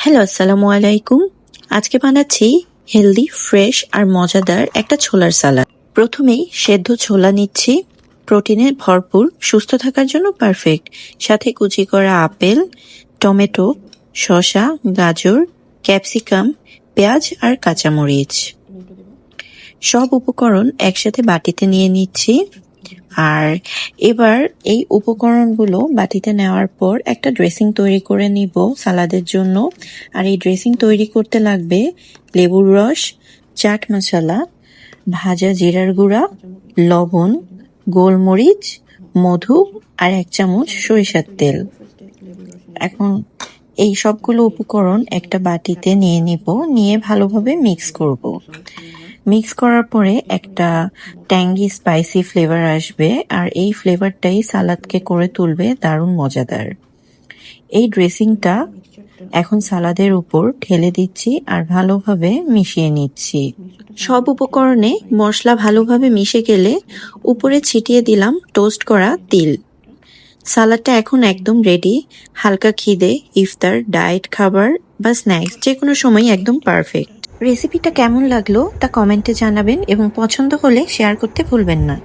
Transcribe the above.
Hello, আসসালামু আলাইকুম। আজকে বানাচ্ছি হেলদি, ফ্রেশ আর মজাদার একটা ছোলার সালাদ। প্রথমেই সেদ্ধ ছোলা নিচ্ছি, প্রোটিনে ভরপুর, সুস্থ থাকার জন্য পারফেক্ট। সাথে কুচি করা আপেল, টমেটো, শসা, গাজর, ক্যাপসিকাম, পেঁয়াজ আর কাঁচামরিচ। সব উপকরণ একসাথে বাটিতে নিয়ে নিচ্ছি। আর এবার এই উপকরণগুলো বাটিতে নেওয়ার পর একটা ড্রেসিং তৈরি করে নিব সালাদের জন্য। আর এই ড্রেসিং তৈরি করতে লাগবে লেবুর রস, চাট মশলা, ভাজা জিরার গুঁড়া, লবণ, গোলমরিচ, মধু আর 1 চামচ সরিষার তেল। এখন এই সবগুলো উপকরণ একটা বাটিতে নিয়ে নিব, নিয়ে ভালোভাবে মিক্স করব। মিক্স করার পরে একটা ট্যাঙ্গি স্পাইসি ফ্লেভার আসবে, আর এই ফ্লেভারটাই সালাদকে করে তুলবে দারুণ মজাদার। এই ড্রেসিংটা এখন সালাদের উপর ঢেলে দিচ্ছি আর ভালোভাবে মিশিয়ে নিচ্ছি। সব উপকরণে মশলা ভালোভাবে মিশে গেলে উপরে ছিটিয়ে দিলাম টোস্ট করা তিল। সালাদটা এখন একদম রেডি। হালকা খিদে, ইফতার, ডায়েট খাবার বা স্ন্যাক্স যে কোনো সময় একদম পারফেক্ট। রেসিপিটা কেমন লাগলো তা কমেন্টে জানাবেন এবং পছন্দ হলে শেয়ার করতে ভুলবেন না।